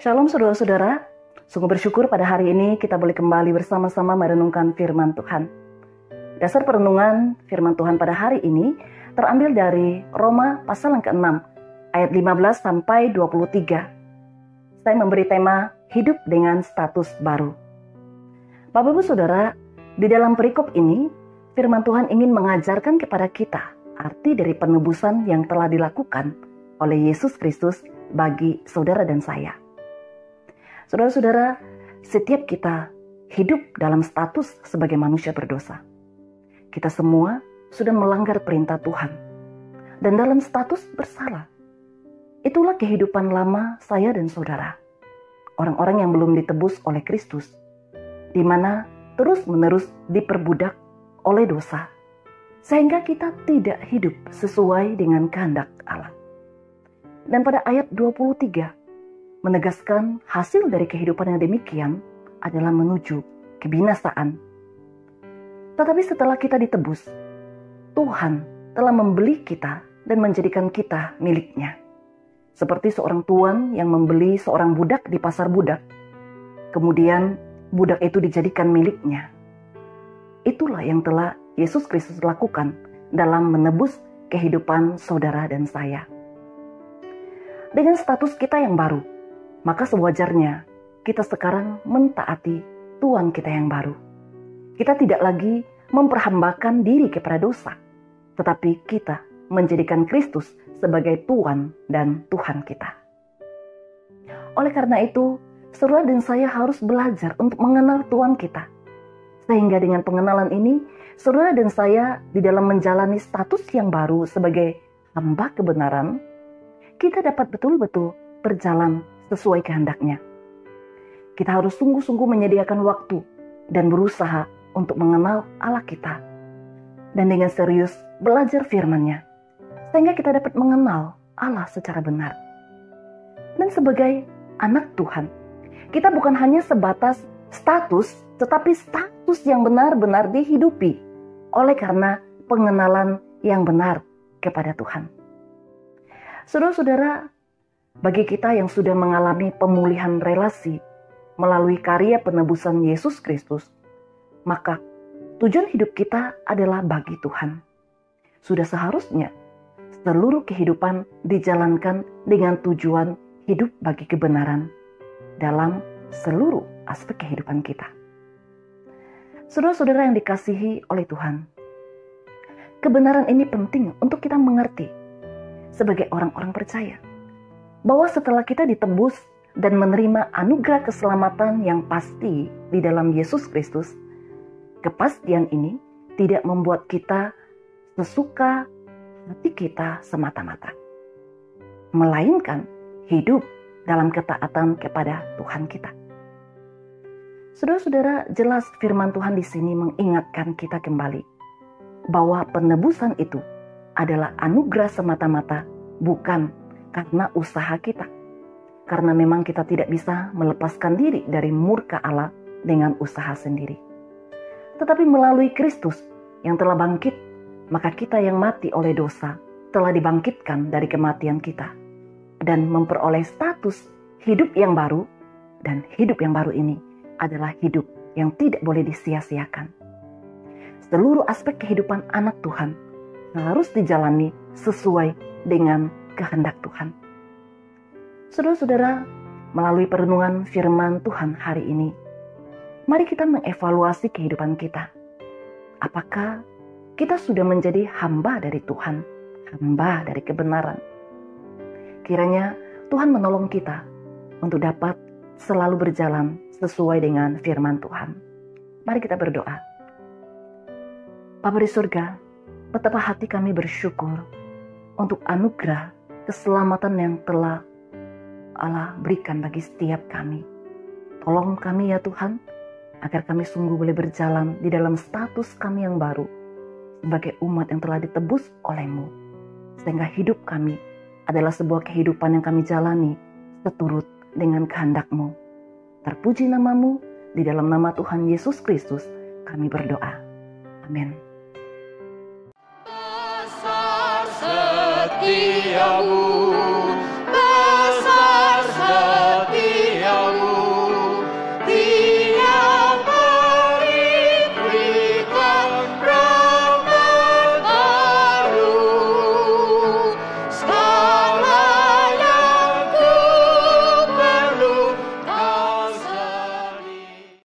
Shalom saudara-saudara, sungguh bersyukur pada hari ini kita boleh kembali bersama-sama merenungkan firman Tuhan. Dasar perenungan firman Tuhan pada hari ini terambil dari Roma pasal yang ke-6, ayat 15 sampai 23. Saya memberi tema hidup dengan status baru. Bapak Ibu Saudara, di dalam perikop ini, firman Tuhan ingin mengajarkan kepada kita arti dari penebusan yang telah dilakukan oleh Yesus Kristus bagi saudara dan saya. Saudara-saudara, setiap kita hidup dalam status sebagai manusia berdosa. Kita semua sudah melanggar perintah Tuhan dan dalam status bersalah. Itulah kehidupan lama saya dan saudara. Orang-orang yang belum ditebus oleh Kristus, di mana terus-menerus diperbudak oleh dosa, sehingga kita tidak hidup sesuai dengan kehendak Allah. Dan pada ayat 23, menegaskan hasil dari kehidupan yang demikian adalah menuju kebinasaan. Tetapi setelah kita ditebus, Tuhan telah membeli kita dan menjadikan kita miliknya. Seperti seorang tuan yang membeli seorang budak di pasar budak, kemudian budak itu dijadikan miliknya. Itulah yang telah Yesus Kristus lakukan dalam menebus kehidupan saudara dan saya. Dengan status kita yang baru, maka sewajarnya kita sekarang mentaati Tuhan kita yang baru. Kita tidak lagi memperhambakan diri kepada dosa, tetapi kita menjadikan Kristus sebagai Tuhan dan Tuhan kita. Oleh karena itu, saudara dan saya harus belajar untuk mengenal Tuhan kita. Sehingga dengan pengenalan ini, saudara dan saya di dalam menjalani status yang baru sebagai hamba kebenaran, kita dapat betul-betul berjalan sesuai kehendaknya. Kita harus sungguh-sungguh menyediakan waktu dan berusaha untuk mengenal Allah kita. Dan dengan serius belajar firman-Nya, sehingga kita dapat mengenal Allah secara benar. Dan sebagai anak Tuhan, kita bukan hanya sebatas status, tetapi status yang benar-benar dihidupi oleh karena pengenalan yang benar kepada Tuhan. Saudara-saudara, bagi kita yang sudah mengalami pemulihan relasi melalui karya penebusan Yesus Kristus, maka tujuan hidup kita adalah bagi Tuhan. Sudah seharusnya seluruh kehidupan dijalankan dengan tujuan hidup bagi kebenaran dalam seluruh aspek kehidupan kita. Saudara-saudara yang dikasihi oleh Tuhan, kebenaran ini penting untuk kita mengerti sebagai orang-orang percaya, bahwa setelah kita ditebus dan menerima anugerah keselamatan yang pasti di dalam Yesus Kristus, kepastian ini tidak membuat kita sesuka hati kita semata-mata, melainkan hidup dalam ketaatan kepada Tuhan kita. Saudara-saudara, jelas firman Tuhan di sini mengingatkan kita kembali bahwa penebusan itu adalah anugerah semata-mata, bukan karena usaha kita. Karena memang kita tidak bisa melepaskan diri dari murka Allah dengan usaha sendiri. Tetapi melalui Kristus yang telah bangkit, maka kita yang mati oleh dosa telah dibangkitkan dari kematian kita dan memperoleh status hidup yang baru, dan hidup yang baru ini adalah hidup yang tidak boleh disia-siakan. Seluruh aspek kehidupan anak Tuhan harus dijalani sesuai dengan kehendak Tuhan. Saudara-saudara, melalui perenungan firman Tuhan hari ini, mari kita mengevaluasi kehidupan kita. Apakah kita sudah menjadi hamba dari Tuhan, hamba dari kebenaran? Kiranya Tuhan menolong kita untuk dapat selalu berjalan sesuai dengan firman Tuhan. Mari kita berdoa. Bapa di surga, betapa hati kami bersyukur untuk anugerah keselamatan yang telah Allah berikan bagi setiap kami. Tolong kami ya Tuhan, agar kami sungguh boleh berjalan di dalam status kami yang baru sebagai umat yang telah ditebus oleh-Mu, sehingga hidup kami adalah sebuah kehidupan yang kami jalani seturut dengan kehendak-Mu. Terpuji nama-Mu, di dalam nama Tuhan Yesus Kristus kami berdoa. Amin. Setiamu